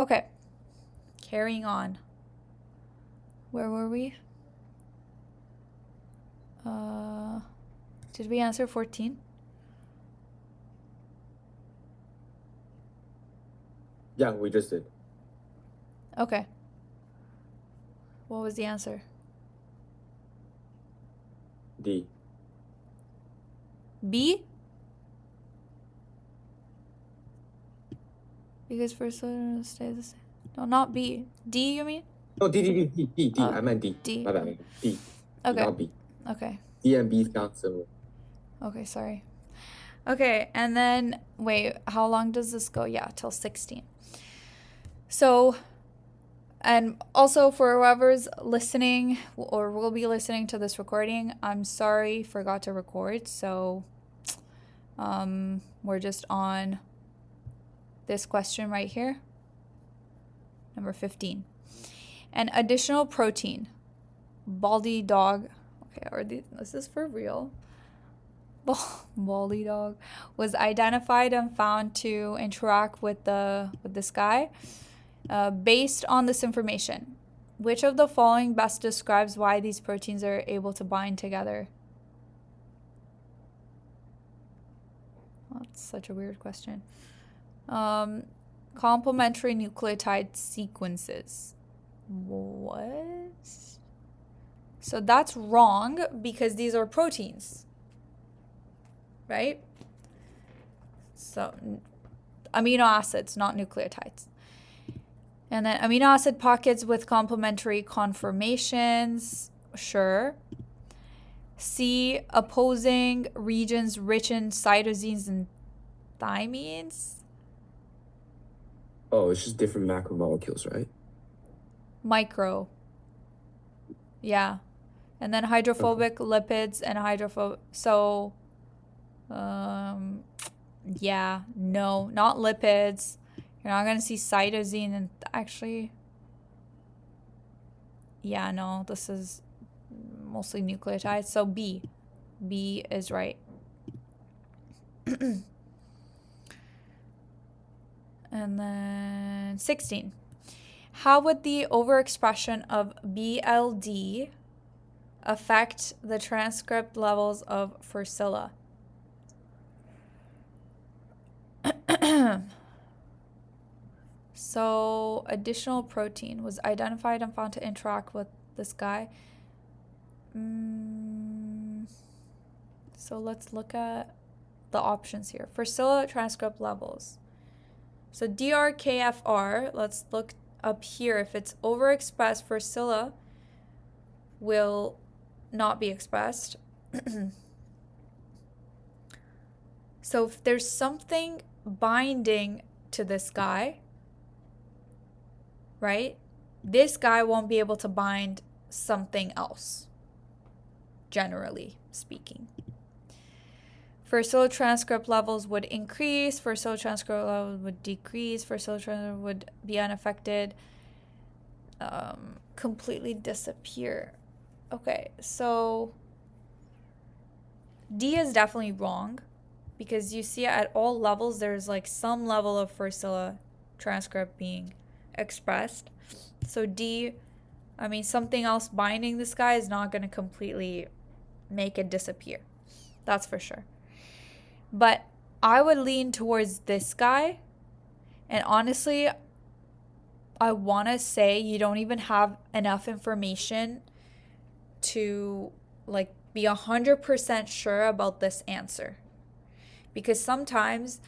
Okay, carrying on. Where were we? Did we answer 14? Yeah, we just did. Okay. What was the answer? D. B? Because first letter stays the same. No, not B. D, you mean? No, D. I meant D. D. My bad. D. Okay. Not B. Okay. D and B sound similar. Okay, sorry. Okay, and then, wait, how long does this go? Yeah, till 16. So, and also for whoever's listening or will be listening to this recording, I'm sorry, forgot to record. So, we're just on this question right here, number 15. An additional protein, baldy dog. Okay, is this for real? Baldy dog was identified and found to interact with this guy. Based on this information, which of the following best describes why these proteins are able to bind together? That's such a weird question. Complementary nucleotide sequences. What? So that's wrong because these are proteins, right? So amino acids, not nucleotides. And then amino acid pockets with complementary conformations, sure. C, opposing regions rich in cytosines and thymines. Oh, it's just different macromolecules, right? Micro. Yeah. And then hydrophobic lipids and hydrophobic. So, yeah, no, not lipids. You're not going to see cytosine and actually, yeah, no, this is mostly nucleotides. So B. B is right. And then 16. How would the overexpression of BLD affect the transcript levels of Fursilla? So, additional protein was identified and found to interact with this guy. So, let's look at the options here. Fursilla transcript levels. So, DRKFR, let's look up here. If it's overexpressed, Fursilla will not be expressed. So, if there's something binding to this guy, right? This guy won't be able to bind something else, generally speaking. Fursilla transcript levels would increase, Fursilla transcript levels would decrease, Fursilla transcript would be unaffected, completely disappear. Okay, so D is definitely wrong because you see at all levels there's like some level of Fursilla transcript being expressed. So D, I mean, something else binding this guy is not going to completely make it disappear. That's for sure. But I would lean towards this guy. And honestly, I want to say you don't even have enough information to like be 100% sure about this answer. Because sometimes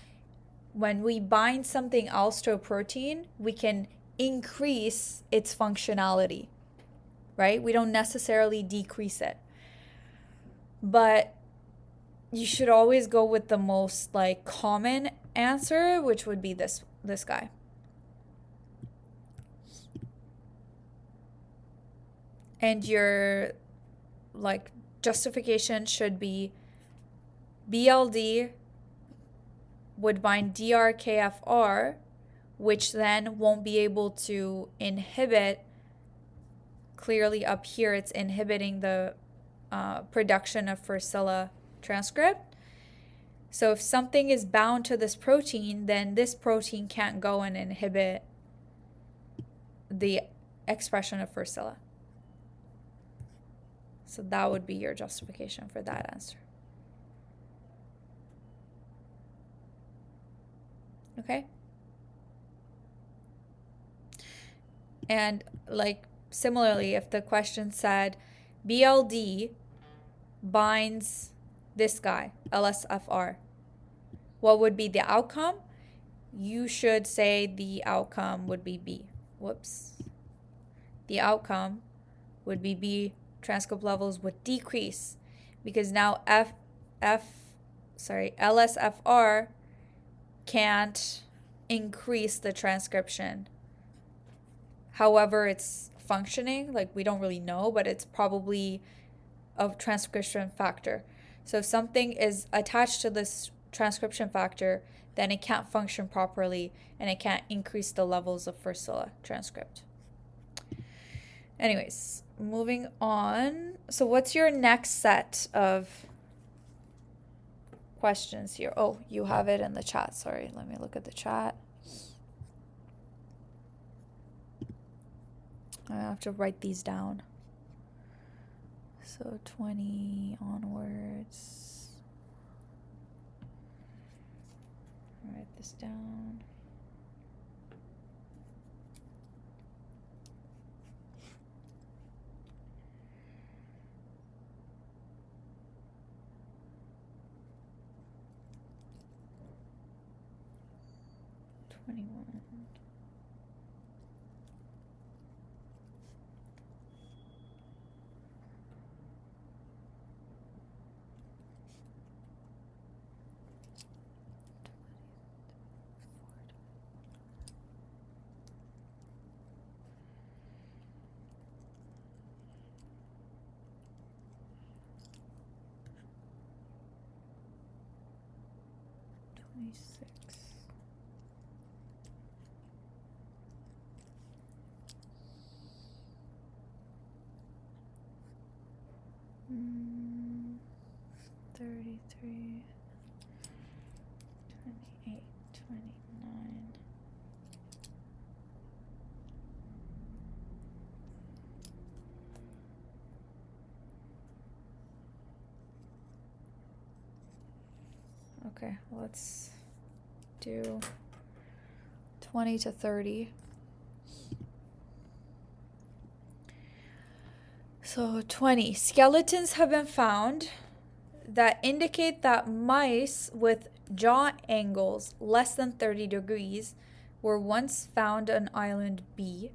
when we bind something else to a protein, we can increase its functionality, right? We don't necessarily decrease it. But you should always go with the most like common answer, which would be this guy. And your like justification should be BLD would bind DRKFR, which then won't be able to inhibit. Clearly up here it's inhibiting the production of Fursilla transcript. So if something is bound to this protein, then this protein can't go and inhibit the expression of Fusilla. So that would be your justification for that answer. Okay? And like similarly, if the question said BLD binds this guy, LSFR, what would be the outcome? You should say the outcome would be B. Whoops. The outcome would be B. Transcript levels would decrease because now LSFR can't increase the transcription. However, it's functioning, like we don't really know, but it's probably a transcription factor. So if something is attached to this transcription factor, then it can't function properly and it can't increase the levels of Fusilla transcript. Anyways, moving on. So what's your next set of questions here? Oh, you have it in the chat. Sorry, let me look at the chat. I have to write these down. So 20 onwards. Write this down. Mm, 33, 28, 29. Okay, let's do 20 to 30. So 20. Skeletons have been found that indicate that mice with jaw angles less than 30 degrees were once found on island B.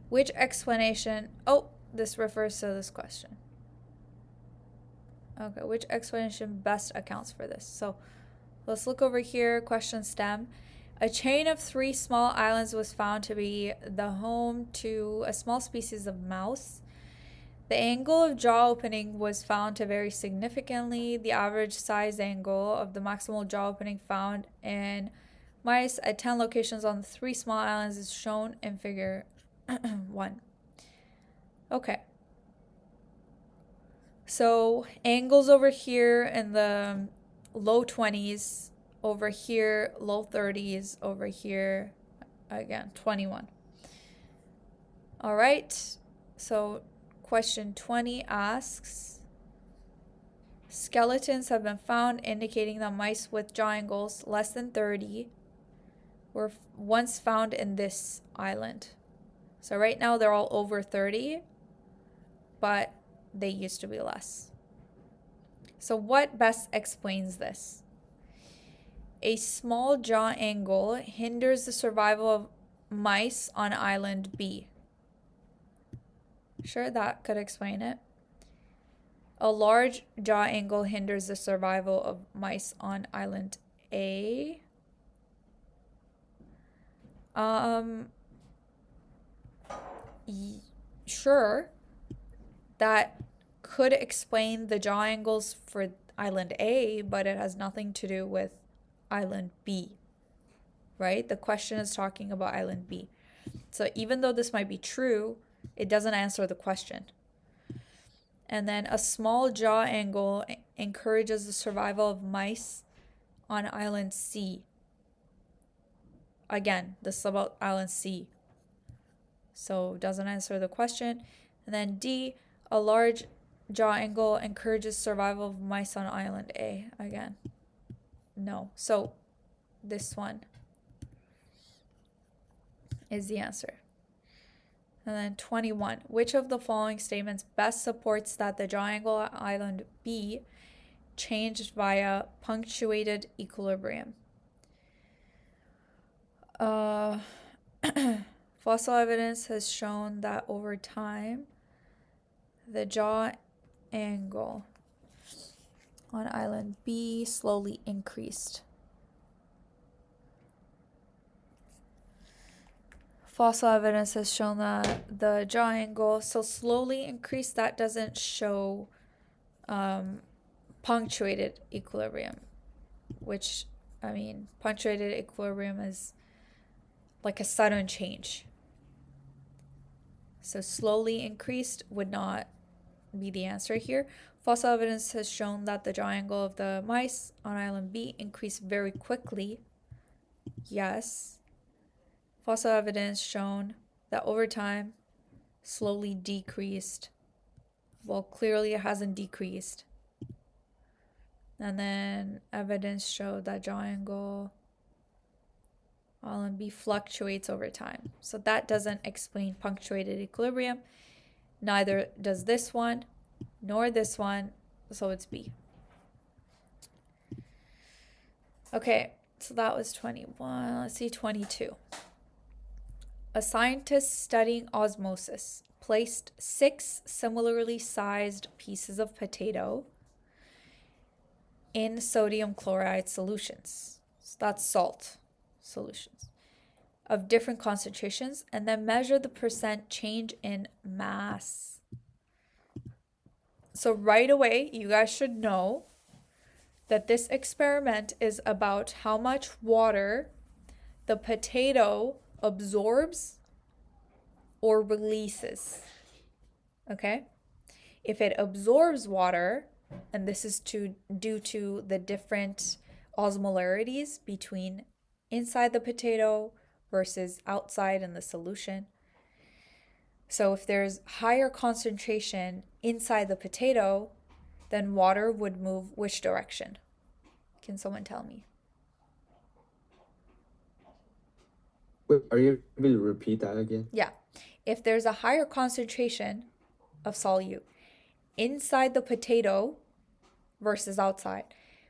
Which explanation... Oh, this refers to this question. Okay, which explanation best accounts for this? So let's look over here, question stem. A chain of 3 small islands was found to be the home to a small species of mouse. The angle of jaw opening was found to vary significantly. The average size angle of the maximal jaw opening found in mice at 10 locations on the 3 small islands is shown in figure 1. Okay. So angles over here in the low 20s, over here low 30s, over here again 21. All right. So question 20 asks, skeletons have been found indicating that mice with jaw angles less than 30 were once found in this island. So right now they're all over 30, but they used to be less. So what best explains this? A small jaw angle hinders the survival of mice on island B. Sure, that could explain it. A large jaw angle hinders the survival of mice on island A. Sure, that could explain the jaw angles for island A, but it has nothing to do with island B, right? The question is talking about island B. So even though this might be true, it doesn't answer the question. And then a small jaw angle encourages the survival of mice on island C. Again, this is about island C. so doesn't answer the question. And then D, a large jaw angle encourages survival of mice on island A. Again, no. So this one is the answer. And then 21. Which of the following statements best supports that the jaw angle at island B changed via punctuated equilibrium? Fossil evidence has shown that over time, the jaw angle on island B slowly increased. Fossil evidence has shown that the jaw angle so slowly increased. That doesn't show punctuated equilibrium, which, I mean, punctuated equilibrium is like a sudden change. So slowly increased would not be the answer here. Fossil evidence has shown that the jaw angle of the mice on island B increased very quickly. Yes. Fossil evidence shown that over time slowly decreased. Well, clearly it hasn't decreased. And then evidence showed that jaw angle island B fluctuates over time. So that doesn't explain punctuated equilibrium. Neither does this one, nor this one. So it's B. Okay, so that was 21. Let's see, 22. A scientist studying osmosis placed 6 similarly sized pieces of potato in sodium chloride solutions. So that's salt solutions of different concentrations, and then measure the percent change in mass. So right away, you guys should know that this experiment is about how much water the potato absorbs or releases. Okay? If it absorbs water, and this is due to the different osmolarities between inside the potato versus outside in the solution. So if there's higher concentration inside the potato, then water would move which direction? Can someone tell me? Wait, are you able to repeat that again? Yeah. If there's a higher concentration of solute inside the potato versus outside,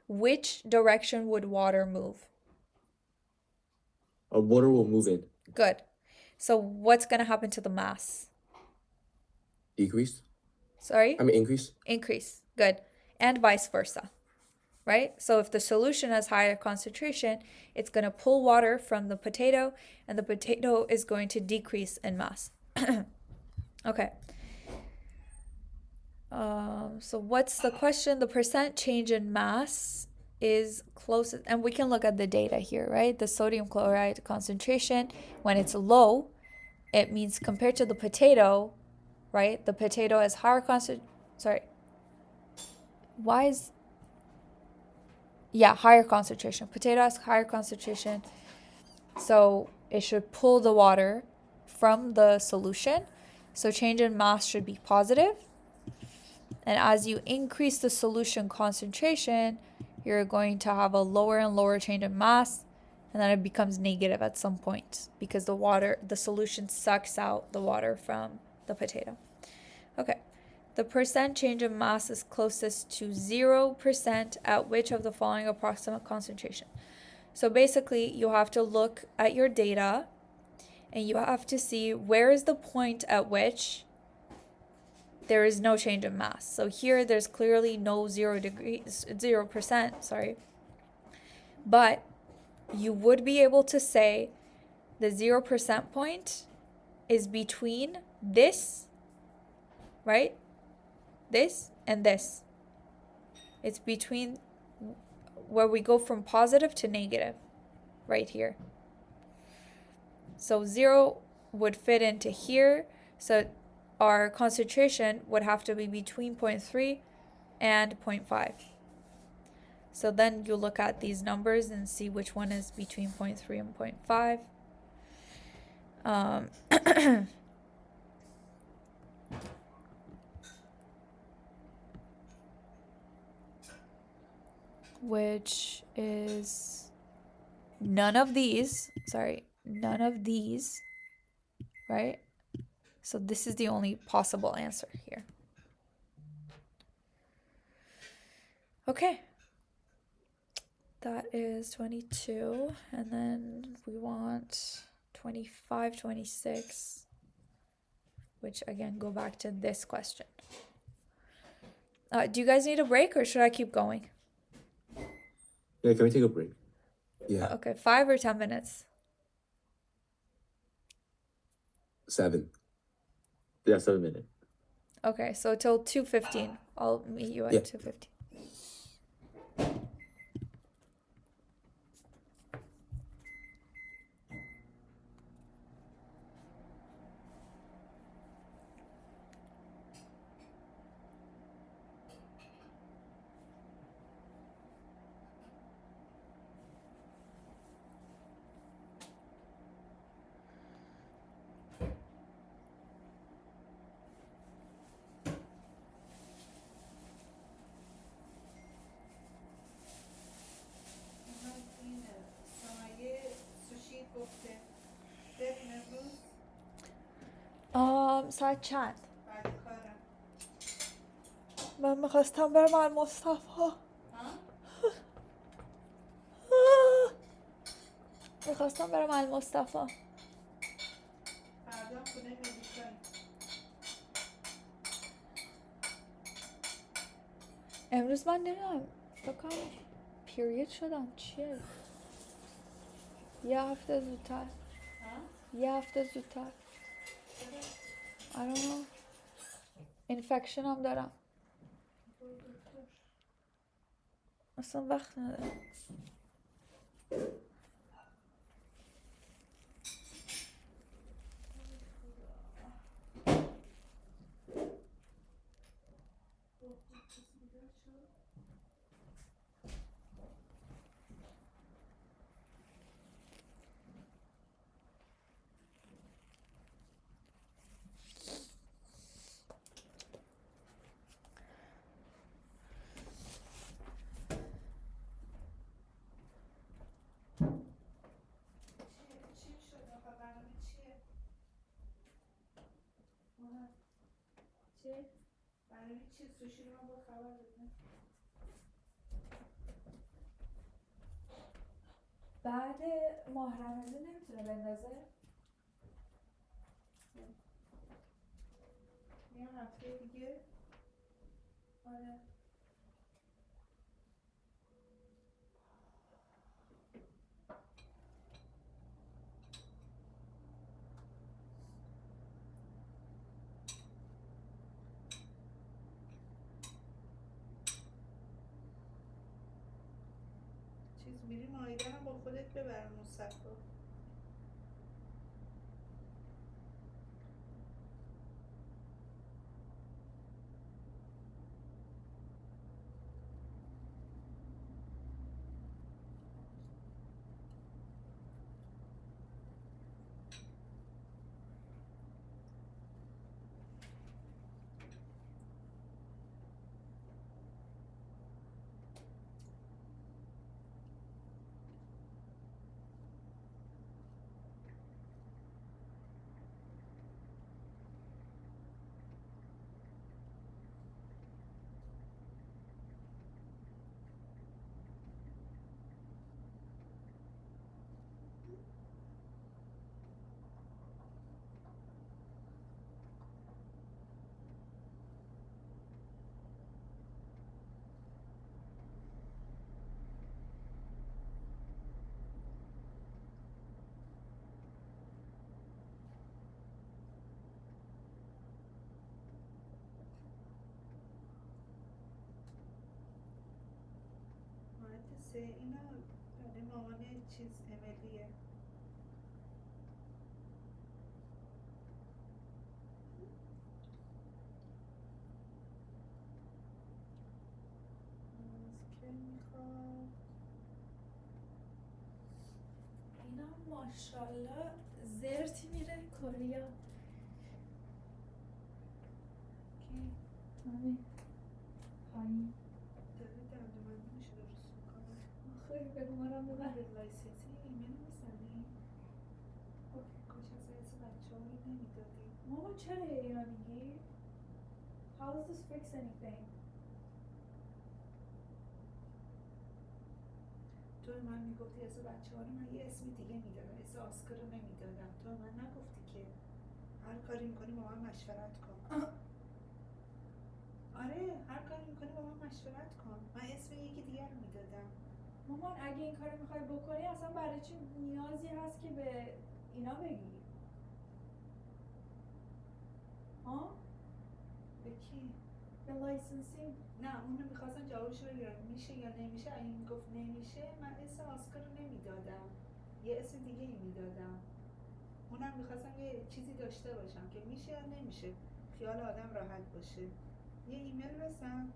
which direction would water move? Water will move in. Good. So what's going to happen to the mass? Decrease? Sorry? I mean increase? Increase. Good. And vice versa. Right? So if the solution has higher concentration, it's going to pull water from the potato, and the potato is going to decrease in mass. Okay. So what's the question? The percent change in mass is closest, and we can look at the data here, right? The sodium chloride concentration, when it's low, it means compared to the potato, right? The potato has higher higher concentration. Potato has higher concentration, so it should pull the water from the solution. So change in mass should be positive. And as you increase the solution concentration, you're going to have a lower and lower change in mass, and then it becomes negative at some point because the solution sucks out the water from the potato. Okay. The percent change in mass is closest to 0% at which of the following approximate concentration? So basically, you have to look at your data and you have to see where is the point at which there is no change in mass. So here there's clearly no 0%, sorry. But you would be able to say the 0% point is between this, right? This and this. It's between where we go from positive to negative, right here. So 0 would fit into here. So our concentration would have to be between 0.3 and 0.5. So then you look at these numbers and see which one is between 0.3 and 0.5. which is none of these. Sorry, none of these, right? So this is the only possible answer here. Okay. That is 22. And then we want 25, 26, which again, go back to this question. Do you guys need a break or should I keep going? Yeah, can we take a break? Yeah. Okay, 5 or 10 minutes? 7. Yeah, 7 minutes. Okay, so till 2:15. I'll meet you at Yeah. 2:15. ساعت چند؟ من میخواستم برم المصطفى. میخواستم برم المصطفى. امروز من نمیدونم بکنم پیریود شدم چیه؟ یه هفته زودتر. I don't know. infection هم دارم. اصلا وقت ندارم. بعد ماه رمضان نمیتونه بندازه؟ یه هفته دیگه؟ آره. چیز میری مایده هم با خودت ببر مصفا. اینا برای مامان چیز امیلیه. که میخواد اینا ماشالله زرتی میره کوریا. کی؟ پایین. داره دردمندی میشه درست میکنه. را میبره لایسنسی ایمیل میزنی کاش از حیث بچه ها رو نمیدادی ماما چرا اینا میگی؟ How does this fix anything? تو من میگفتی از بچه ها رو من یه اسم دیگه میدادم اسم آسکر رو نمیدادم تو من نگفتی که هر کاری میکنی با من مشورت کن آره هر کاری میکنی با من مشورت کن من اسم یکی دیگه رو میدادم مامان اگه این کارو میخوای بکنی اصلا برای چی نیازی هست که به اینا بگی؟ ها؟ به کی؟ به لایسنسی؟ نه اونو میخواستم جوابش رو بگیرم میشه یا نمیشه اگه میگفت نمیشه من اسم آسکر رو نمیدادم یه اسم دیگه ای میدادم اونم میخواستم یه چیزی داشته باشم که میشه یا نمیشه خیال آدم راحت باشه یه ایمیل بزن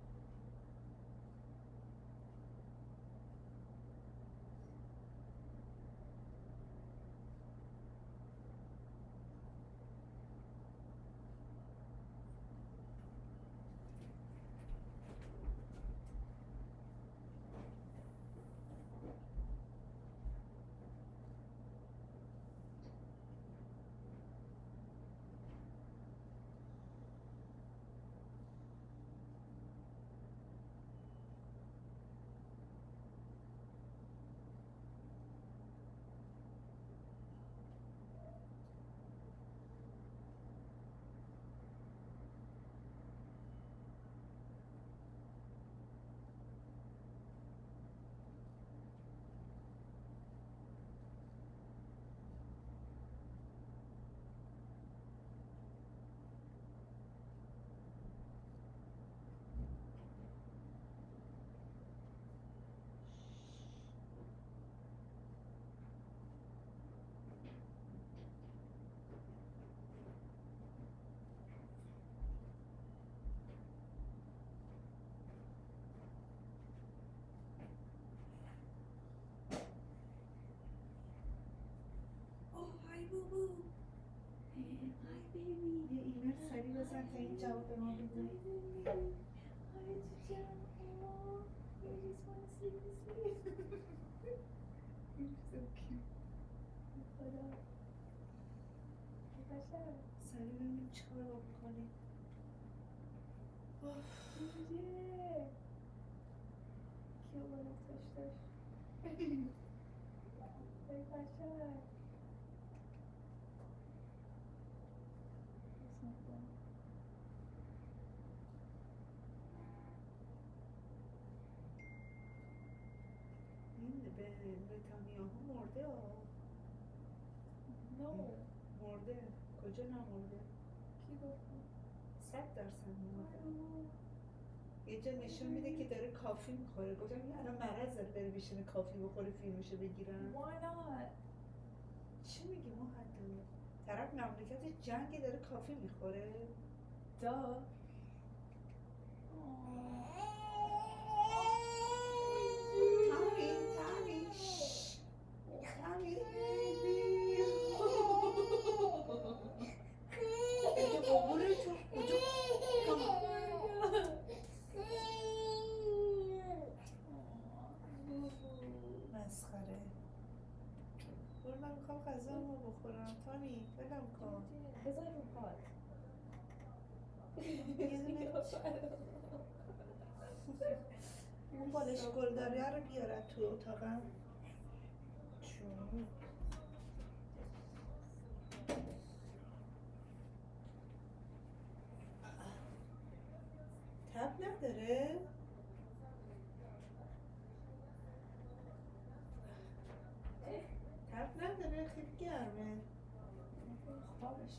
بابا های بیبی یه ایمیل سریع بزن تا این جواب به ما بده سریع ببینیم چی کار باید بکنیم این به نتانیاهو مرده مرده کجا نمرده کی گفت؟ 100% مرده یه جا نشون میده که داره کافی میخوره گفتم این الان مرض داره بره بشینه کافی بخوره فیلمشو بگیرن Why not? چی میگی مهدی طرف مملکت جنگی داره کافی میخوره Duh. تامی اجا بابوره تو اجا مسخره برو من میخوام غذامو بخورم تامی بلم کن بذار رو پاد. اون بالش گلداریه رو بیارد تو اتاقم چون تب نداره؟ تب نداره خیلی گرمه خوابش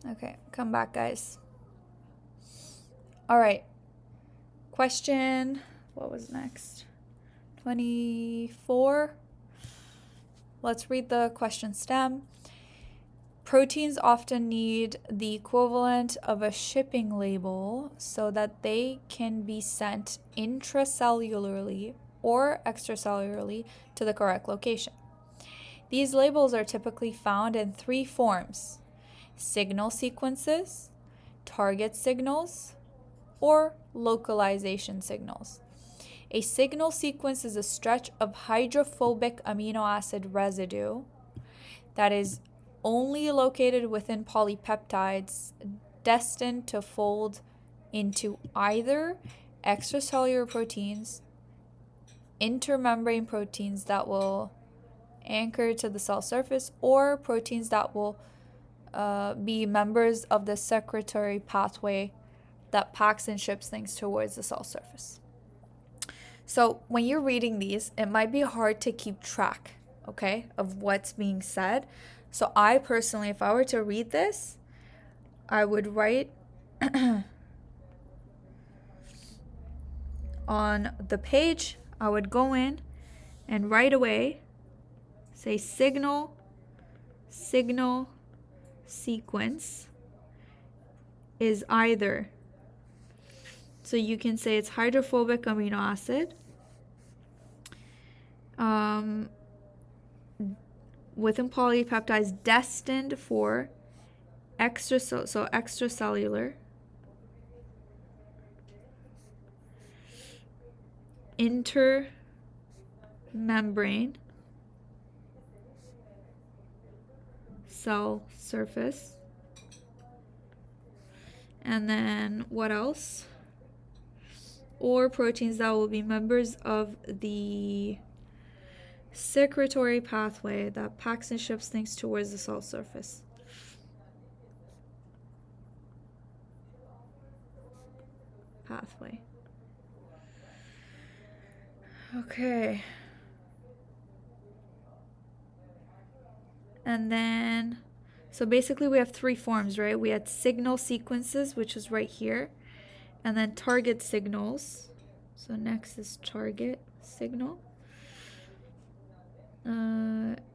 Okay, come back, guys. All right. Question, what was next? 24. Let's read the question stem. Proteins often need the equivalent of a shipping label so that they can be sent intracellularly or extracellularly to the correct location. These labels are typically found in three forms: signal sequences, target signals, or localization signals. A signal sequence is a stretch of hydrophobic amino acid residue that is only located within polypeptides destined to fold into either extracellular proteins, intermembrane proteins that will anchor to the cell surface, or proteins that will be members of the secretory pathway that packs and ships things towards the cell surface. So when you're reading these, it might be hard to keep track, okay, of what's being said. So I personally, if I were to read this, I would write on the page, I would go in and right away say signal sequence is either, so you can say it's hydrophobic amino acid within polypeptides destined for extracellular, intermembrane, cell surface, and then what else? Or proteins that will be members of the secretory pathway that packs and ships things towards the cell surface. Pathway. Okay. And then, so basically we have three forms, right? We had signal sequences, which is right here, and then target signals. So next is target signal.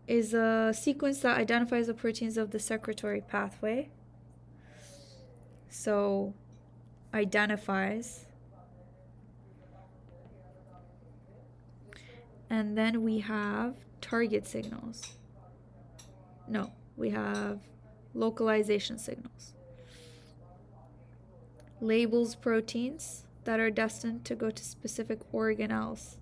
Is a sequence that identifies the proteins of the secretory pathway. So identifies. And then we have target signals. No, we have localization signals. Labels proteins that are destined to go to specific organelles.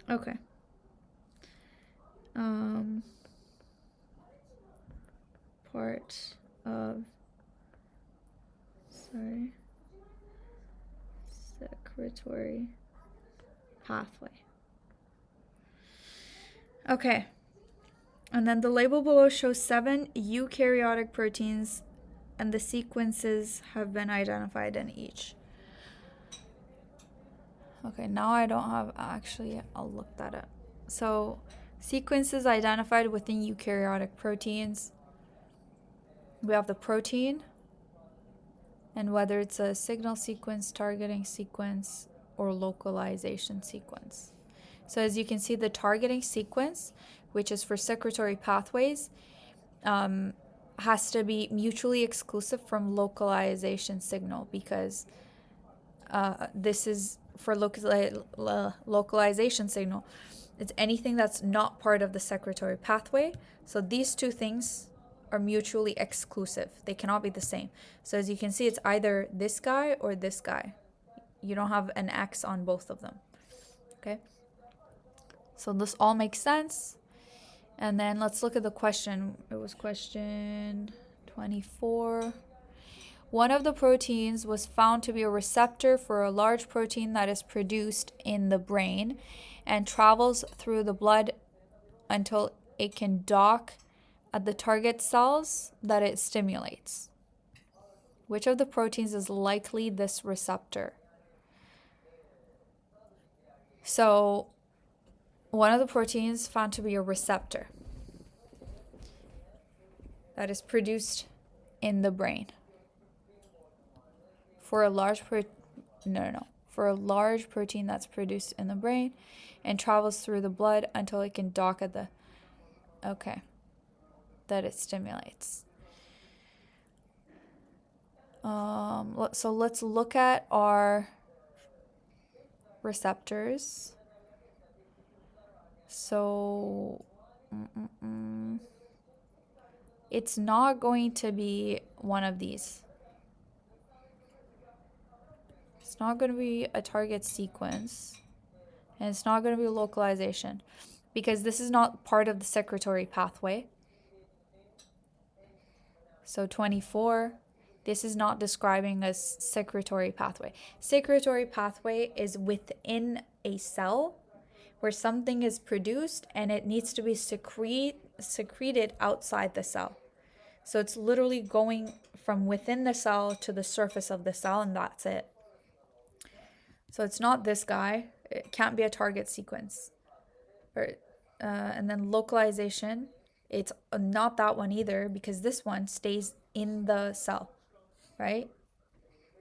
Okay. Part of, secretory pathway. Okay. And then the label below shows 7 eukaryotic proteins, and the sequences have been identified in each. Okay, now I don't have, actually, I'll look that up. So, sequences identified within eukaryotic proteins. We have the protein, and whether it's a signal sequence, targeting sequence, or localization sequence. So as you can see, the targeting sequence, which is for secretory pathways, has to be mutually exclusive from localization signal, because this is for localization signal. It's anything that's not part of the secretory pathway. So these two things are mutually exclusive. They cannot be the same. So as you can see, it's either this guy or this guy. You don't have an X on both of them. Okay? So this all makes sense. And then let's look at the question. It was question 24. One of the proteins was found to be a receptor for a large protein that is produced in the brain and travels through the blood until it can dock at the target cells that it stimulates. Which of the proteins is likely this receptor? So, one of the proteins found to be a receptor that is produced in the brain for a large for a large protein that's produced in the brain and travels through the blood until it can dock at the, okay, that it stimulates. So let's look at our receptors. So it's not going to be one of these. It's not going to be a target sequence, and it's not going to be localization, because this is not part of the secretory pathway. So 24, this is not describing a secretory pathway. Secretory pathway is within a cell where something is produced and it needs to be secreted outside the cell. So it's literally going from within the cell to the surface of the cell, and that's it. So it's not this guy. It can't be a target sequence. And then localization, it's not that one either, because this one stays in the cell, right?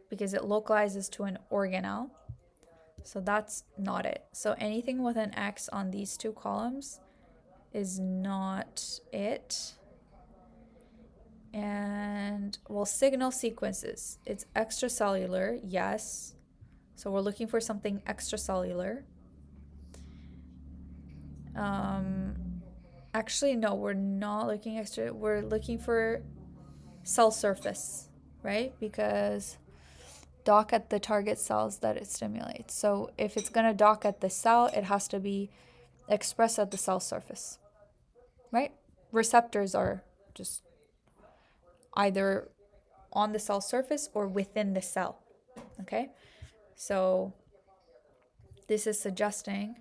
Because it localizes to an organelle. So that's not it. So anything with an X on these two columns is not it. And, well, signal sequences. It's extracellular, yes. So we're looking for something extracellular. Actually, no, we're not looking extra. We're looking for cell surface, right? Because dock at the target cells that it stimulates. So if it's going to dock at the cell, it has to be expressed at the cell surface, right? Receptors are just either on the cell surface or within the cell, okay? So this is suggesting,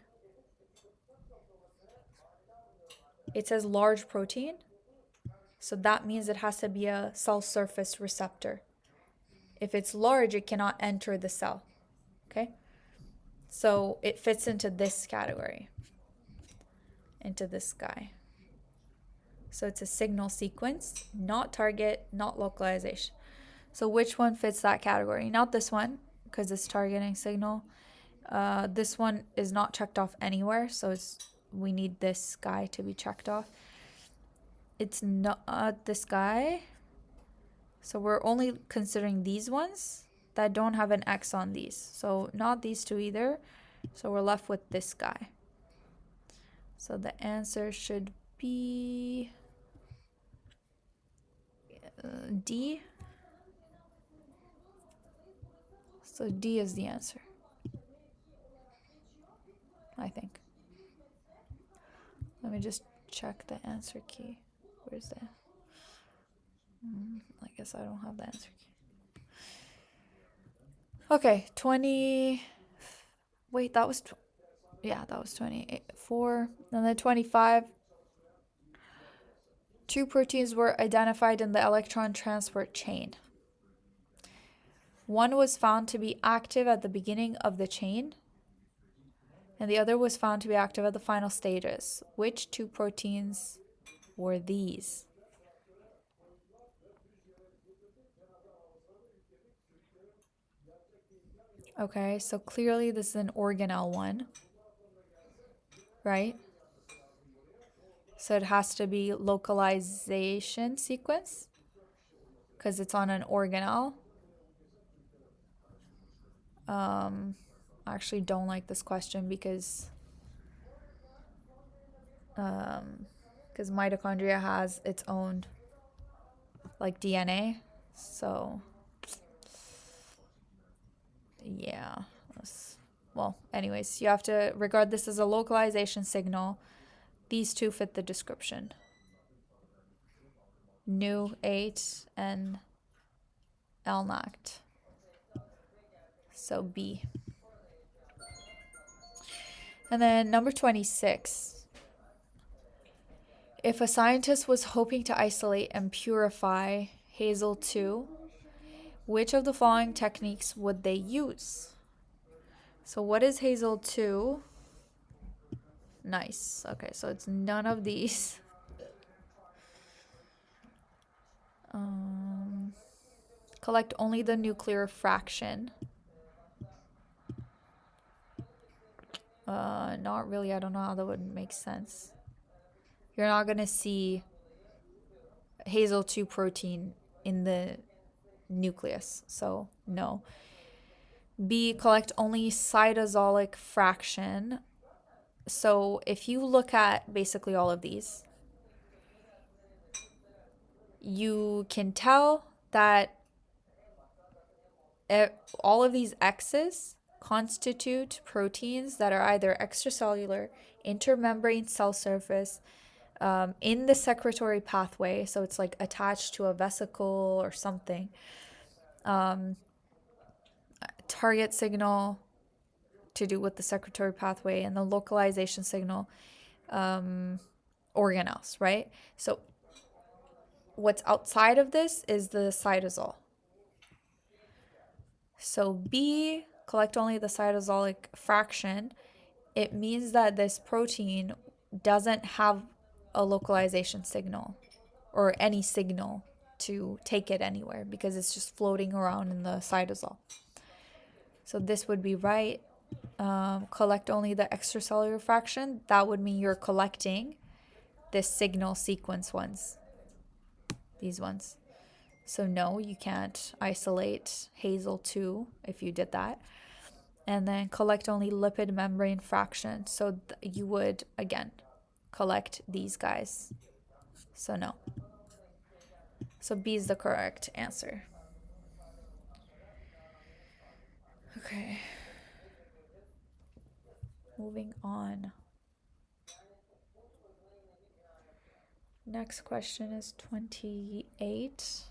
it says large protein, so that means it has to be a cell surface receptor. If it's large, it cannot enter the cell, okay? So it fits into this category, into this guy. So it's a signal sequence, not target, not localization. So which one fits that category? Not this one, because it's targeting signal. This one is not checked off anywhere, so we need this guy to be checked off. It's not this guy. So we're only considering these ones that don't have an X on these. So not these two either. So we're left with this guy. So the answer should be D. So D is the answer, I think. Let me just check the answer key. Where's that? I guess I don't have the answer key. Okay, 20. Wait, that was... that was 24. And then 25. 2 proteins were identified in the electron transport chain. One was found to be active at the beginning of the chain, and the other was found to be active at the final stages. Which 2 proteins were these? Okay, so clearly this is an organelle one, right? So it has to be localization sequence because it's on an organelle. I actually don't like this question because mitochondria has its own like DNA. So yeah. Well, anyways, you have to regard this as a localization signal. These 2 fit the description. Nu8 and LNACT. So B. And then number 26. If a scientist was hoping to isolate and purify Hazel 2, which of the following techniques would they use? So what is Hazel 2? Nice. Okay, so it's none of these. Collect only the nuclear fraction. Not really. I don't know how that would make sense. You're not gonna see hazel 2 protein in the nucleus, so no. B, collect only cytosolic fraction. So if you look at basically all of these, you can tell that all of these X's constitute proteins that are either extracellular, intermembrane cell surface, in the secretory pathway, so it's like attached to a vesicle or something. Target signal to do with the secretory pathway, and the localization signal, organelles, right? So what's outside of this is the cytosol. So B, collect only the cytosolic fraction. It means that this protein doesn't have a localization signal or any signal to take it anywhere because it's just floating around in the cytosol. So this would be right. Collect only the extracellular fraction. That would mean you're collecting this signal sequence ones, these ones. So no, you can't isolate hazel 2 if you did that. And then collect only lipid membrane fraction. So you would, again, collect these guys. So no. So B is the correct answer. Okay. Moving on. Next question is 28.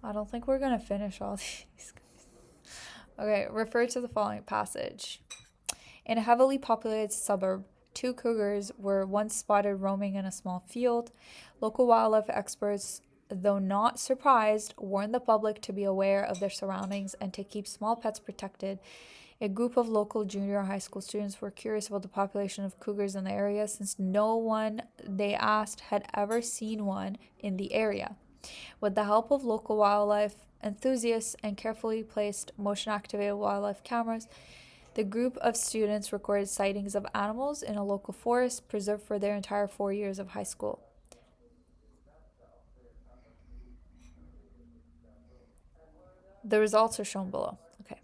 I don't think we're going to finish all these. Okay, refer to the following passage. In a heavily populated suburb, 2 cougars were once spotted roaming in a small field. Local wildlife experts, though not surprised, warned the public to be aware of their surroundings and to keep small pets protected. A group of local junior high school students were curious about the population of cougars in the area since no one they asked had ever seen one in the area. With the help of local wildlife enthusiasts and carefully placed motion-activated wildlife cameras, the group of students recorded sightings of animals in a local forest preserved for their entire 4 years of high school. The results are shown below. Okay.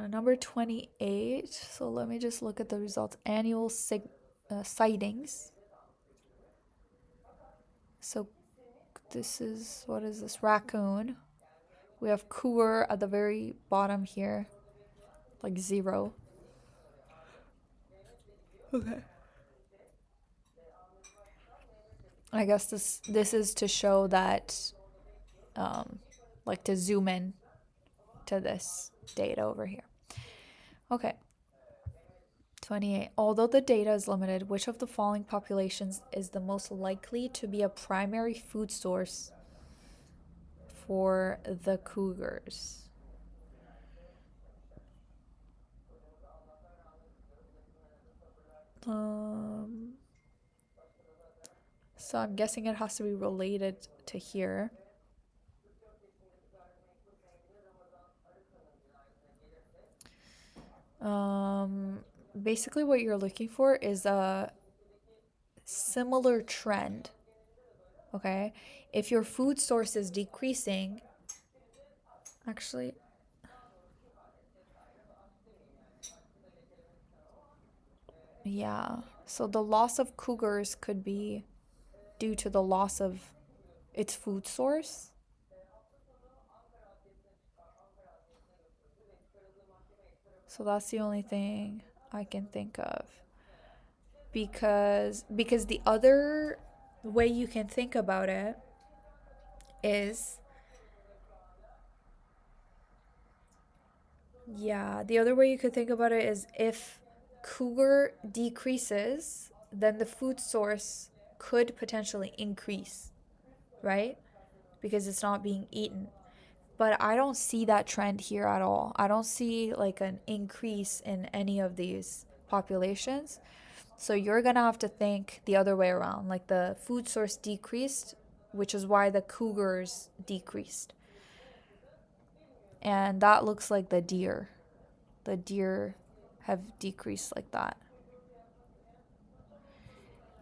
Number 28. So let me just look at the results. Annual sightings. So this is, what is this? Raccoon. We have cougar at the very bottom here. Like 0. Okay. I guess this is to show that, like to zoom in to this data over here. Okay. 28. Although the data is limited, which of the following populations is the most likely to be a primary food source for the cougars? So I'm guessing it has to be related to here. Basically what you're looking for is a similar trend. Okay? If your food source is decreasing, actually, yeah. So the loss of cougars could be due to the loss of its food source. So that's the only thing I can think of. Because the other way you can think about it is, yeah, the other way you could think about it is if cougar decreases, then the food source could potentially increase, right? Because it's not being eaten. But I don't see that trend here at all. I don't see like an increase in any of these populations. So you're going to have to think the other way around. Like the food source decreased, which is why the cougars decreased. And that looks like the deer. The deer have decreased like that.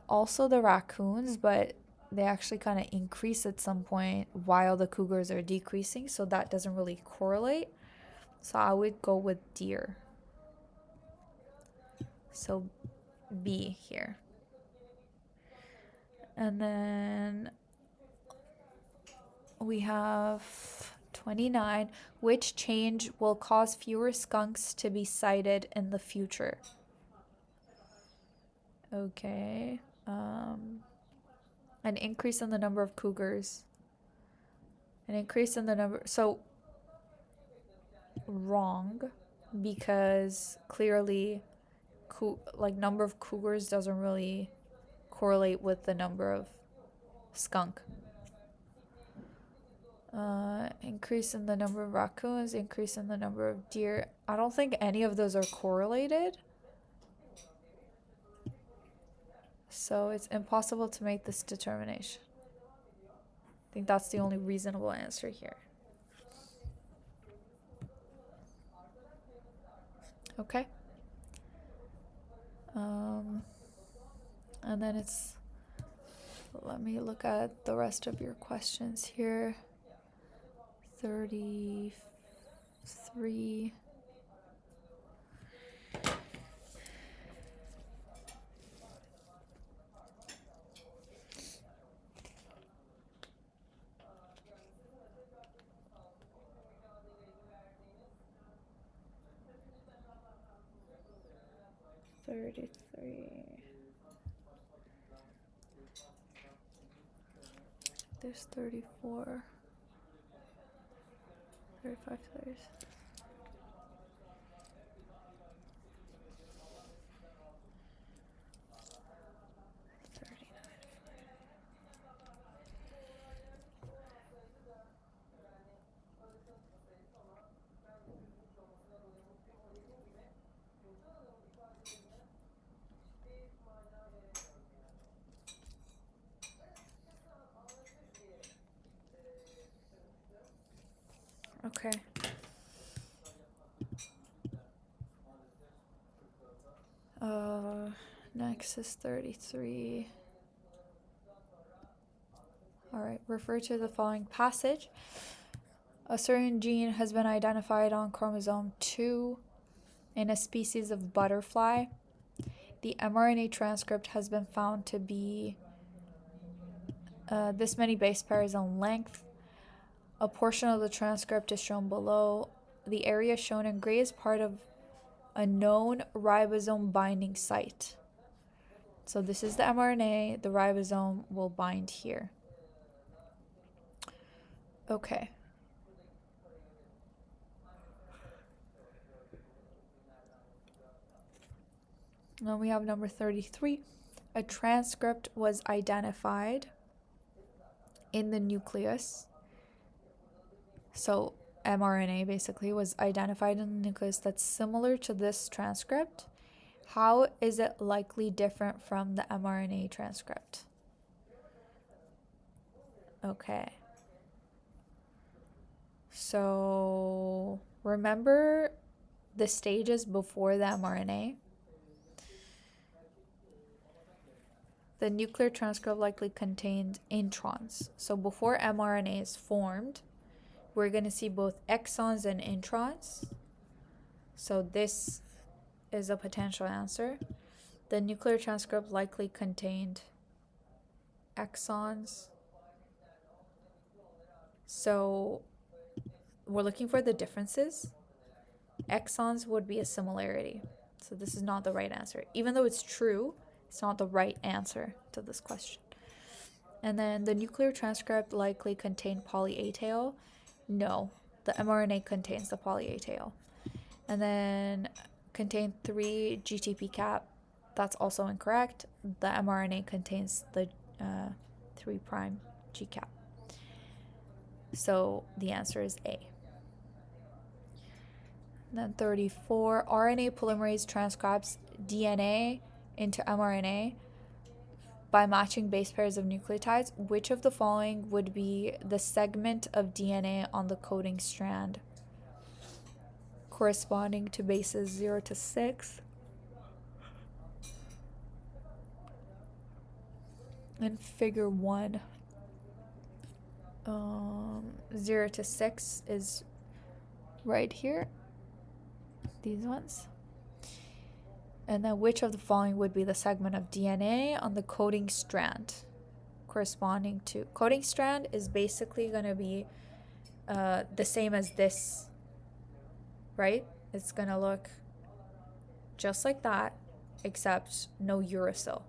Also the raccoons, but they actually kind of increase at some point while the cougars are decreasing, so that doesn't really correlate. So I would go with deer. So B here. And then we have 29. Which change will cause fewer skunks to be sighted in the future? Okay. An increase in the number of cougars. An increase in the number. So, wrong. Because clearly, like, number of cougars doesn't really correlate with the number of skunk. Increase in the number of raccoons, increase in the number of deer. I don't think any of those are correlated. So it's impossible to make this determination. I think that's the only reasonable answer here. Okay. And then let me look at the rest of your questions here. 33. There's 34. 35 there's. Okay. Next is 33. All right, refer to the following passage. A certain gene has been identified on chromosome 2 in a species of butterfly. The mRNA transcript has been found to be this many base pairs in length. A portion of the transcript is shown below. The area shown in gray is part of a known ribosome binding site. So this is the mRNA. The ribosome will bind here. Okay. Then we have number 33. A transcript was identified in the nucleus. So mRNA basically was identified in the nucleus that's similar to this transcript. How is it likely different from the mRNA transcript? Okay. So remember the stages before the mRNA? The nuclear transcript likely contained introns. So before mRNA is formed, we're going to see both exons and introns. So this is a potential answer. The nuclear transcript likely contained exons. So we're looking for the differences. Exons would be a similarity. So this is not the right answer. Even though it's true, it's not the right answer to this question. And then the nuclear transcript likely contained poly-A tail. No, the mRNA contains the poly-A tail. And then contained 3 GTP cap. That's also incorrect. The mRNA contains the 3' G cap. So the answer is A. And then 34, RNA polymerase transcribes DNA into mRNA by matching base pairs of nucleotides. Which of the following would be the segment of DNA on the coding strand? corresponding to bases 0 to 6. In figure 1, 0 to 6 is right here, these ones. And then which of the following would be the segment of DNA on the coding strand corresponding to... Coding strand is basically going to be the same as this, right? It's going to look just like that, except no uracil.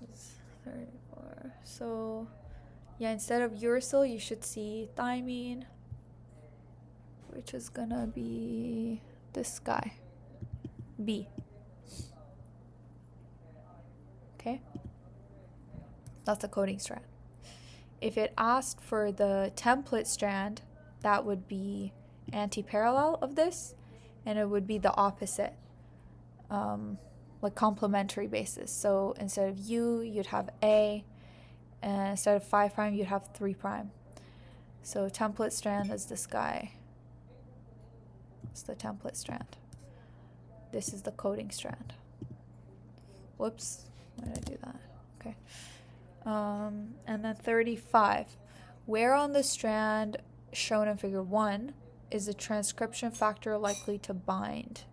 This is 34. So, yeah, instead of uracil, you should see thymine, which is going to be this guy, B. Okay? That's a coding strand. If it asked for the template strand, that would be anti-parallel of this, and it would be the opposite, like complementary basis. So instead of U, you'd have A, and instead of 5 prime, you'd have 3 prime. So template strand is this guy. It's the template strand. This is the coding strand. Whoops, why did I do that? Okay. And then 35. Where on the strand shown in figure 1 is the transcription factor likely to bind?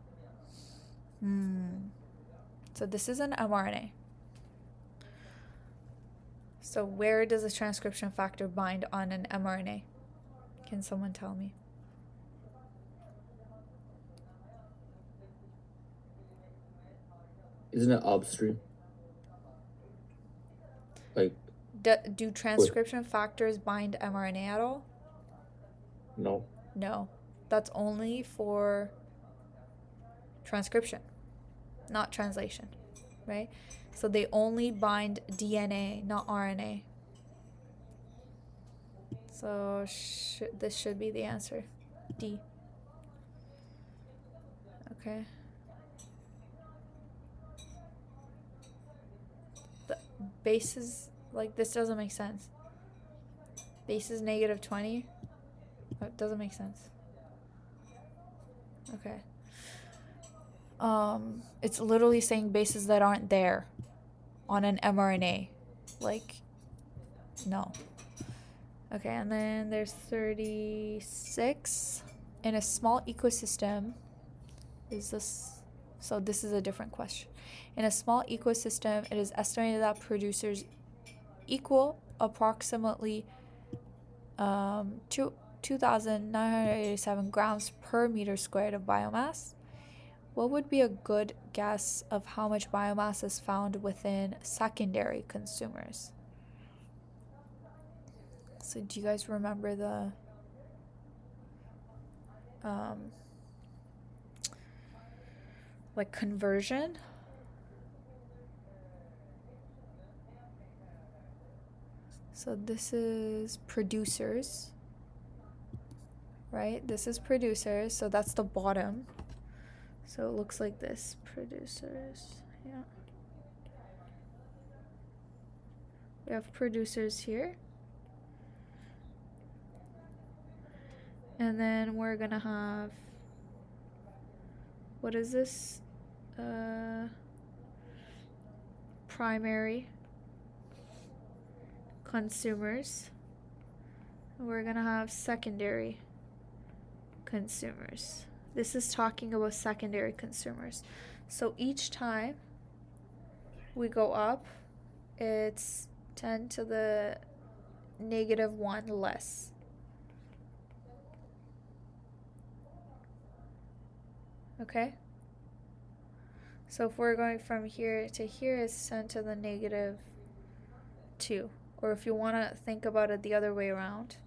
So this is an mRNA. So where does the transcription factor bind on an mRNA? Can someone tell me? Isn't it upstream? Like, Do transcription factors bind mRNA at all? no. No. That's only for transcription, not translation, right? So they only bind DNA, not RNA. So this should be the answer. D. Okay. The bases, like, this doesn't make sense. Base is negative 20. It doesn't make sense. Okay. It's literally saying bases that aren't there on an mRNA. Like, no. Okay, and then there's 36. In a small ecosystem, so this is a different question. In a small ecosystem, it is estimated that producers equal approximately 2,987 grams per meter squared of biomass. What would be a good guess of how much biomass is found within secondary consumers? So do you guys remember the like conversion? So this is producers, right? This is producers, so that's the bottom. So it looks like this, producers, yeah. We have producers here. And then we're gonna have, what is this? Primary consumers. We're gonna have secondary consumers. This is talking about secondary consumers. So each time we go up, it's 10 to the negative 1 less. Okay? So if we're going from here to here, it's 10 to the negative 2. Or if you want to think about it the other way around,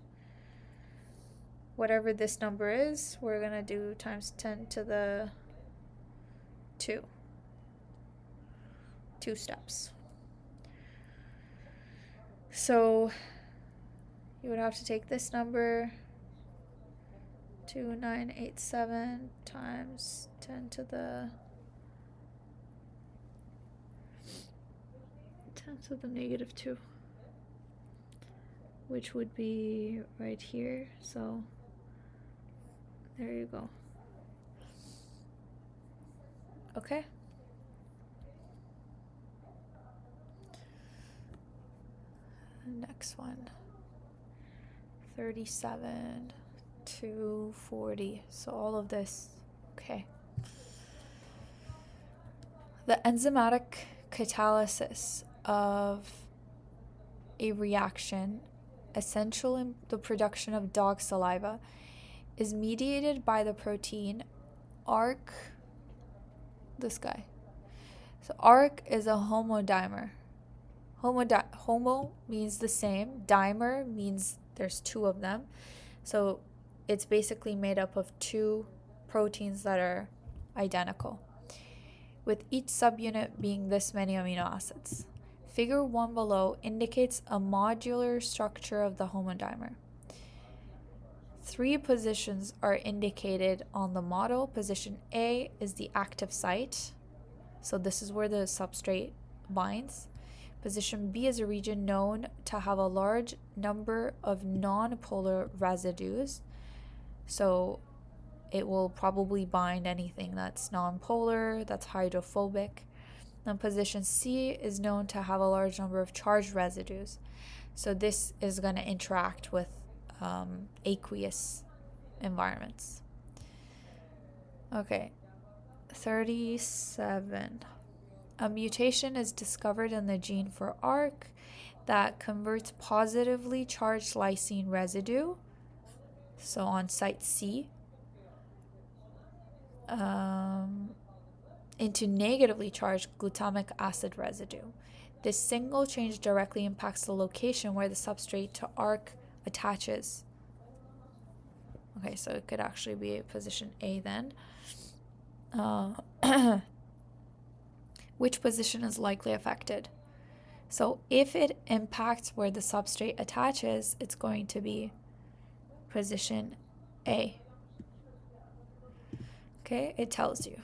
whatever this number is, we're going to do times 10 to the 2. 2 steps. So you would have to take this number, 2987 times 10 to the negative 2. which would be right here. So there you go. Okay. Next one. 37 to 40. So all of this. Okay. The enzymatic catalysis of a reaction essential in the production of dog saliva is mediated by the protein ARC. This guy. So ARC is a homodimer. Homo means the same. Dimer means there's two of them. So it's basically made up of two proteins that are identical, with each subunit being this many amino acids. Figure 1 below indicates a modular structure of the homodimer. 3 positions are indicated on the model. Position A is the active site. So this is where the substrate binds. Position B is a region known to have a large number of nonpolar residues. So it will probably bind anything that's nonpolar, that's hydrophobic. And position C is known to have a large number of charged residues. So this is going to interact with aqueous environments. Okay, 37. A mutation is discovered in the gene for ARC that converts positively charged lysine residue, so on site C, into negatively charged glutamic acid residue. This single change directly impacts the location where the substrate to ARC attaches. Okay, so it could actually be position A then. Which position is likely affected? So if it impacts where the substrate attaches, it's going to be position A. Okay, it tells you.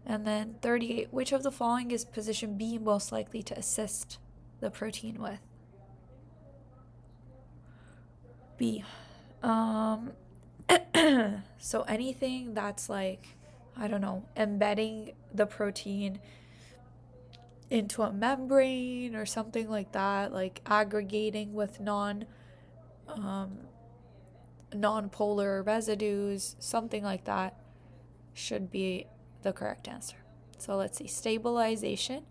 And then 38, which of the following is position B most likely to assist the protein with? B. So anything that's like, I don't know, embedding the protein into a membrane or something like that, like aggregating with non-polar residues, something like that should be the correct answer. So let's see, stabilization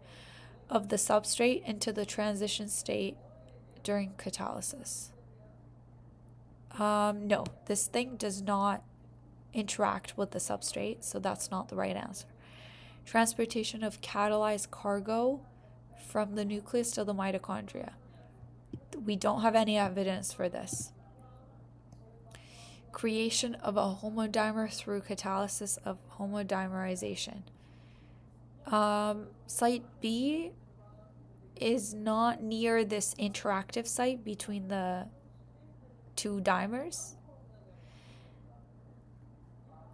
of the substrate into the transition state during catalysis. No, this thing does not interact with the substrate, so that's not the right answer. Transportation of catalyzed cargo from the nucleus to the mitochondria. We don't have any evidence for this. Creation of a homodimer through catalysis of homodimerization. Site B is not near this interactive site between the two dimers.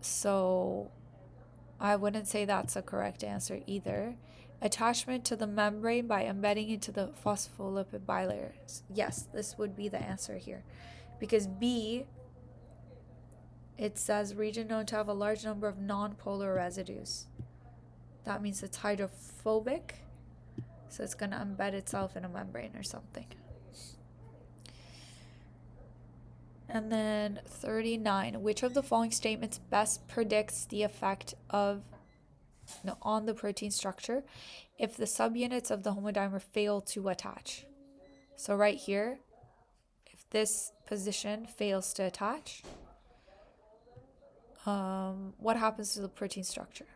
So I wouldn't say that's a correct answer either. Attachment to the membrane by embedding into the phospholipid bilayers. Yes, this would be the answer here. Because B, it says region known to have a large number of nonpolar residues. That means it's hydrophobic. So it's going to embed itself in a membrane or something. And then 39. Which of the following statements best predicts the effect on the protein structure if the subunits of the homodimer fail to attach? So right here, if this position fails to attach, what happens to the protein structure?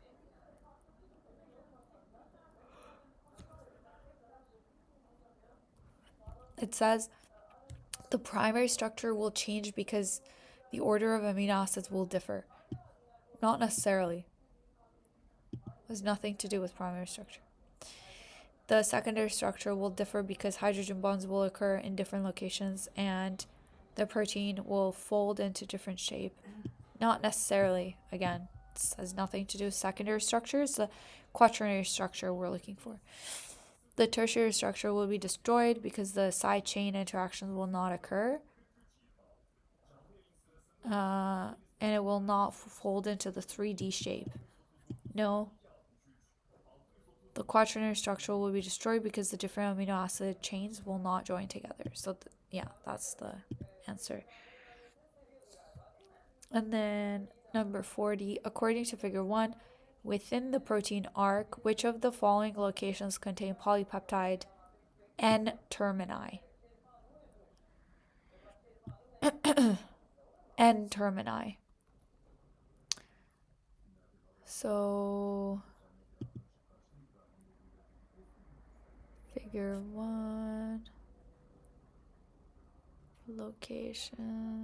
It says the primary structure will change because the order of amino acids will differ. Not necessarily. It has nothing to do with primary structure. The secondary structure will differ because hydrogen bonds will occur in different locations and the protein will fold into different shape. Not necessarily, again, this has nothing to do with secondary structure. It's the quaternary structure we're looking for. The tertiary structure will be destroyed because the side chain interactions will not occur. And it will not fold into the 3D shape. No. The quaternary structure will be destroyed because the different amino acid chains will not join together. So, yeah, that's the answer. And then number 40, according to figure 1, within the protein arc, which of the following locations contain polypeptide N termini? N termini. So, figure 1, locations.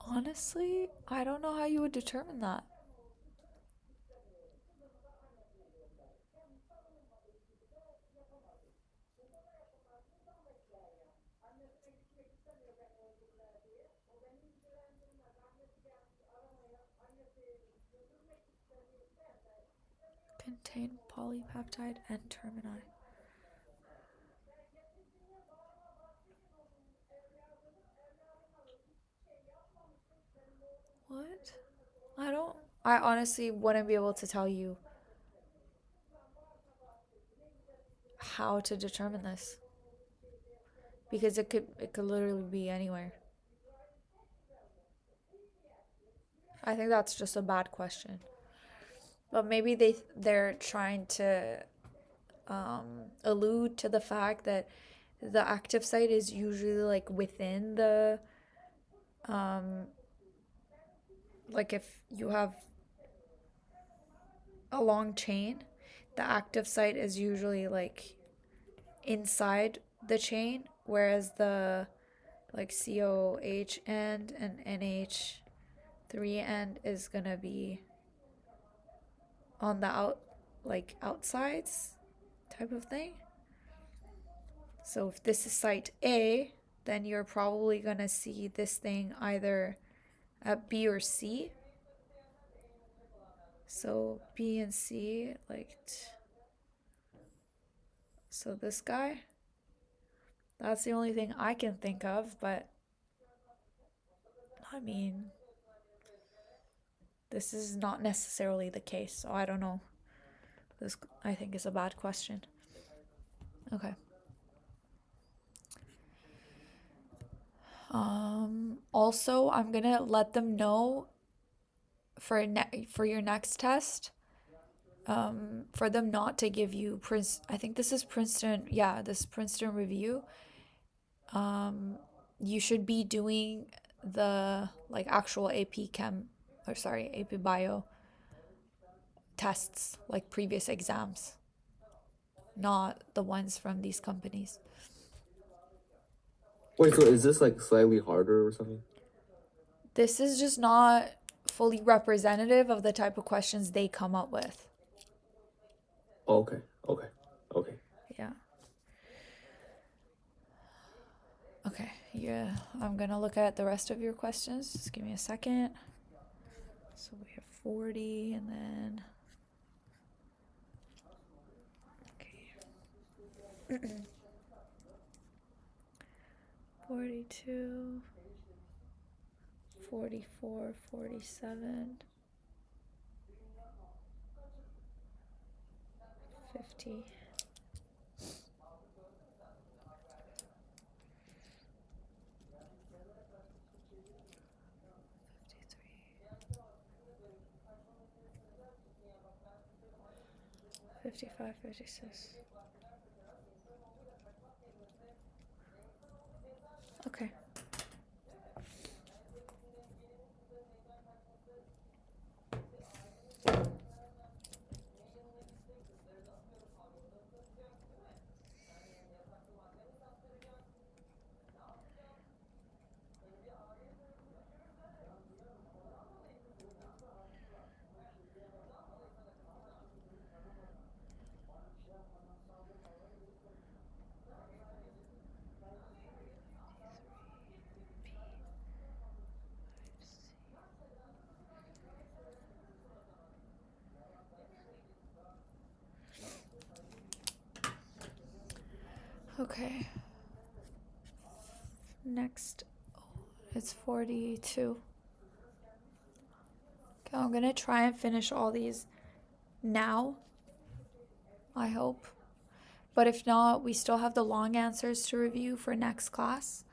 Honestly, I don't know how you would determine that. Contain polypeptide N termini. What? I honestly wouldn't be able to tell you how to determine this because it could literally be anywhere. I think that's just a bad question. But maybe they're trying to allude to the fact that the active site is usually like within the like if you have a long chain, the active site is usually like inside the chain, whereas the like COH end and NH3 end is gonna be on the outsides type of thing. So if this is site A, then you're probably gonna see this thing either at B or C. So B and C, so this guy. That's the only thing I can think of, but I mean, this is not necessarily the case, so I don't know. This, I think, is a bad question. Okay. Also, I'm gonna let them know for your next test, for them not to give you I think this is Princeton. Yeah, this Princeton review. You should be doing the like actual AP Chem, or sorry, AP Bio tests, like previous exams, not the ones from these companies. Wait, so is this like slightly harder or something? This is just not fully representative of the type of questions they come up with. Oh, okay. Yeah. Okay, yeah, I'm gonna look at the rest of your questions. Just give me a second. So we have 40 and then. Okay. 42, 44, 47, 50. 55, 56. Okay. Next, it's 42. Okay, I'm gonna try and finish all these now, I hope. But if not, we still have the long answers to review for next class,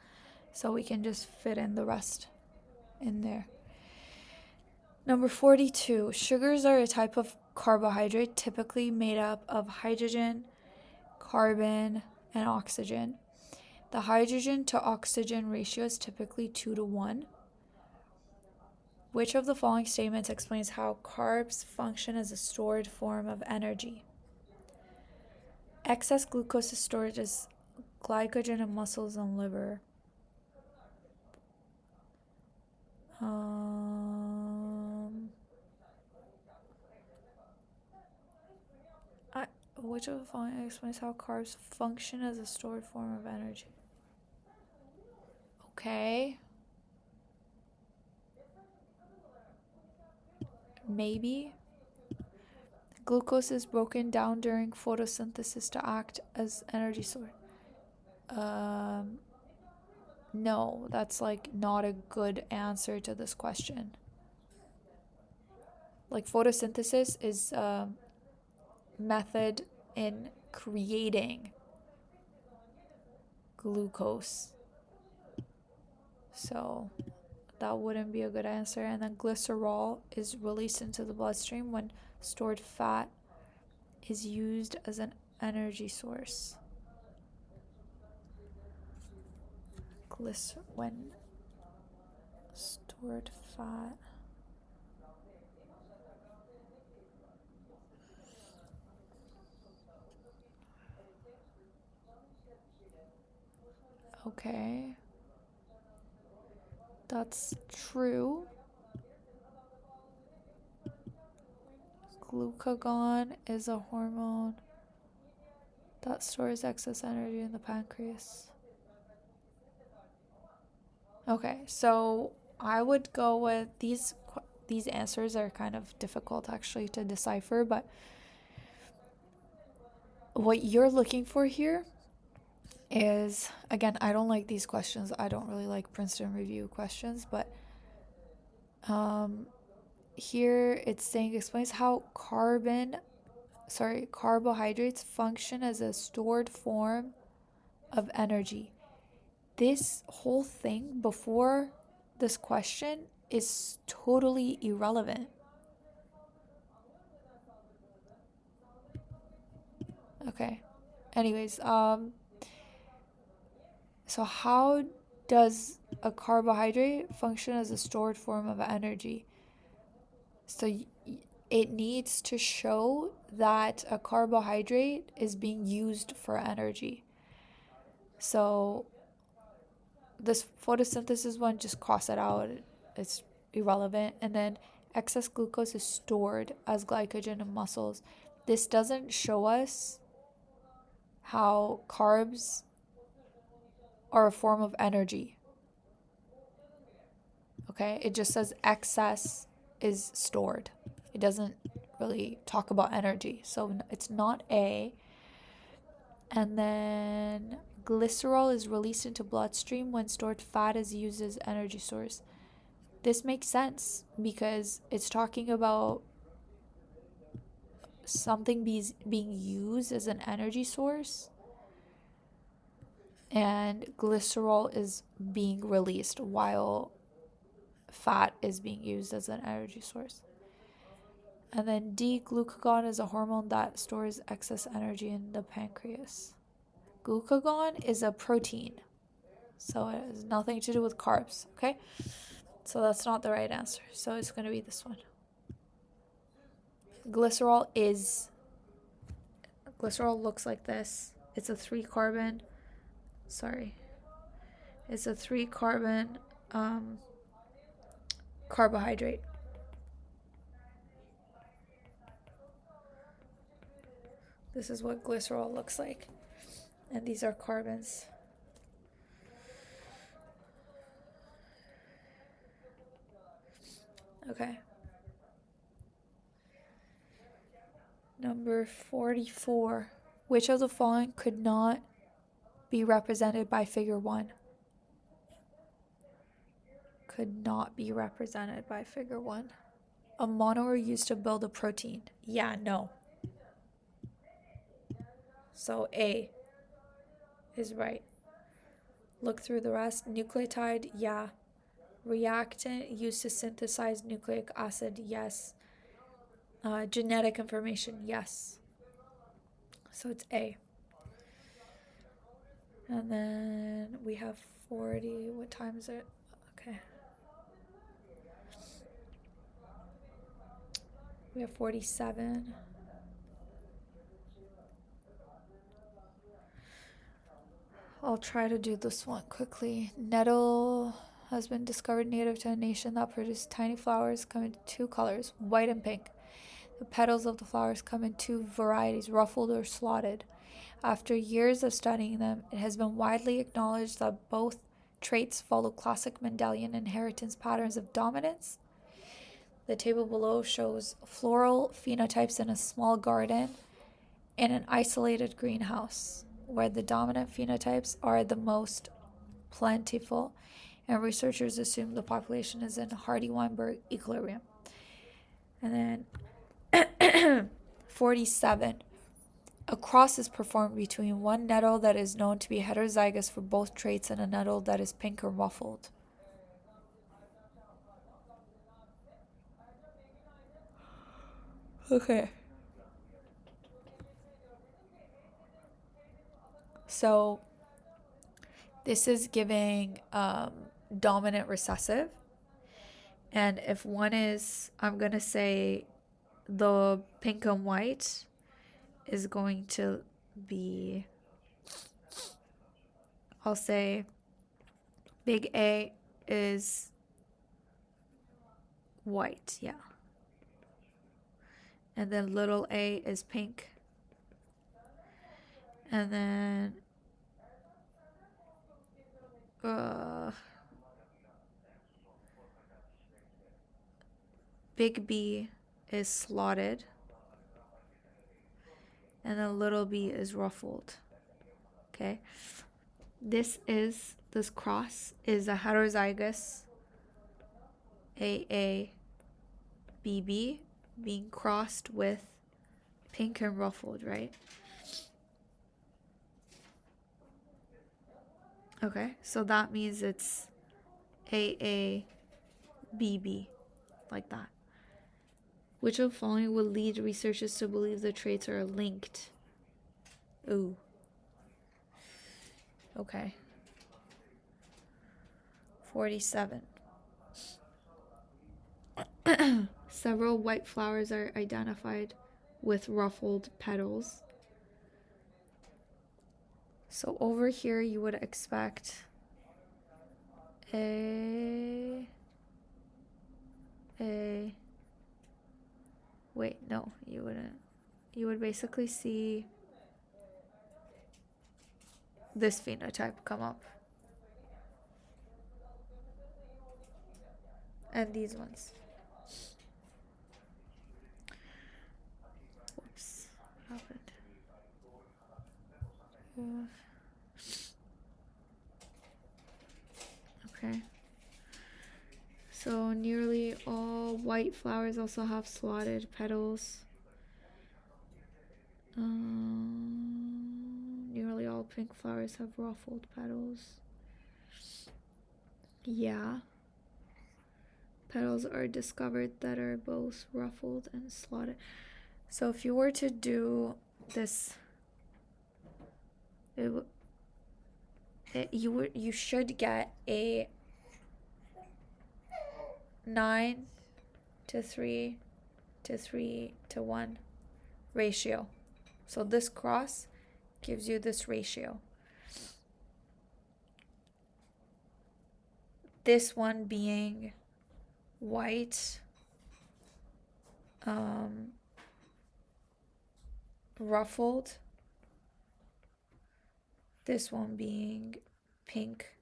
so we can just fit in the rest in there. Number 42. Sugars are a type of carbohydrate typically made up of hydrogen, carbon, and oxygen. The hydrogen to oxygen ratio is typically 2 to 1. Which of the following statements explains how carbs function as a stored form of energy? Excess glucose is stored as glycogen in muscles and liver. Which of the following explains how carbs function as a stored form of energy? Okay. Maybe. Glucose is broken down during photosynthesis to act as energy source. No, that's like not a good answer to this question. Like photosynthesis is a method in creating glucose. So that wouldn't be a good answer. And then glycerol is released into the bloodstream when stored fat is used as an energy source. When stored fat. Okay. That's true. Glucagon is a hormone that stores excess energy in the pancreas. Okay, so I would go with these answers are kind of difficult actually to decipher, but what you're looking for here is, again, I don't like these questions. I don't really like Princeton review questions, but here it's saying explains how carbohydrates function as a stored form of energy. This whole thing before this question is totally irrelevant. Okay. Anyways, so how does a carbohydrate function as a stored form of energy? So it needs to show that a carbohydrate is being used for energy. So this photosynthesis one, just cross it out. It's irrelevant. And then excess glucose is stored as glycogen in muscles. This doesn't show us how carbs are a form of energy. Okay, it just says excess is stored. It doesn't really talk about energy. So it's not A. And then glycerol is released into bloodstream when stored fat is used as energy source. This makes sense because it's talking about something being used as an energy source, and glycerol is being released while fat is being used as an energy source. And then D, glucagon is a hormone that stores excess energy in the pancreas. Glucagon is a protein, so it has nothing to do with carbs, okay? So that's not the right answer. So it's going to be this one. Glycerol looks like this. It's a 3-carbon. It's a 3-carbon carbohydrate. This is what glycerol looks like. And these are carbons. Okay. Number 44. Which of the following could not be represented by figure 1? Could not be represented by figure 1. A monomer used to build a protein. Yeah, no. So A is right. Look through the rest. Nucleotide, yeah. Reactant used to synthesize nucleic acid, yes. Genetic information, yes. So it's A. And then we have 40. What time is it? Okay. We have 47. I'll try to do this one quickly. Nettle has been discovered native to a nation that produces tiny flowers come in 2 colors, white and pink. The petals of the flowers come in 2 varieties, ruffled or slotted. After years of studying them, it has been widely acknowledged that both traits follow classic Mendelian inheritance patterns of dominance. The table below shows floral phenotypes in a small garden in an isolated greenhouse, where the dominant phenotypes are the most plentiful, and researchers assume the population is in Hardy-Weinberg equilibrium. And then 47. A cross is performed between one nettle that is known to be heterozygous for both traits and a nettle that is pink or ruffled. Okay. So this is giving dominant recessive. And if one is, I'm going to say the pink and white is going to be, I'll say big A is white, yeah. And then little a is pink. And then big B is slotted. And then little b is ruffled. Okay. This cross is a heterozygous AABB being crossed with pink and ruffled, right? Okay, so that means it's AABB, like that. Which of the following would lead researchers to believe the traits are linked? Ooh. Okay. 47. Several white flowers are identified with ruffled petals. So over here you would expect wait, no, you wouldn't. You would basically see this phenotype come up. And these ones. Whoops. What happened? Okay. So nearly all white flowers also have slotted petals. Nearly all pink flowers have ruffled petals. Yeah. Petals are discovered that are both ruffled and slotted. So if you were to do this, you should get a 9:3:3:1 ratio. So this cross gives you this ratio. This one being white, ruffled. This one being pink,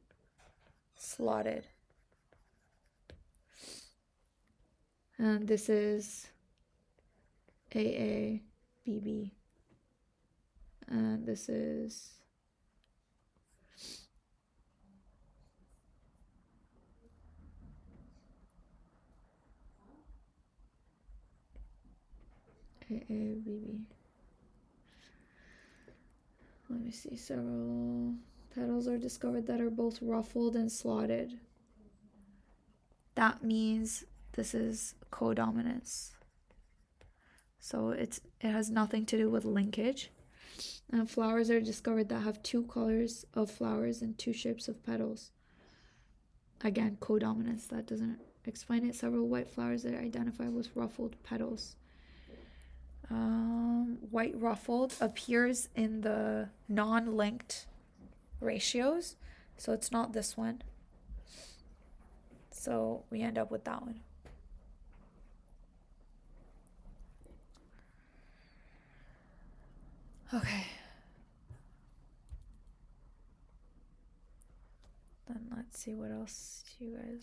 slotted. And this is AABB. And this is AABB. Let me see. Several petals are discovered that are both ruffled and slotted. That means this is codominance. So it has nothing to do with linkage. And flowers are discovered that have 2 colors of flowers and 2 shapes of petals. Again, codominance. That doesn't explain it. Several white flowers are identified with ruffled petals. White ruffled appears in the non-linked ratios, so it's not this one. So we end up with that one. Okay. Then let's see what else you guys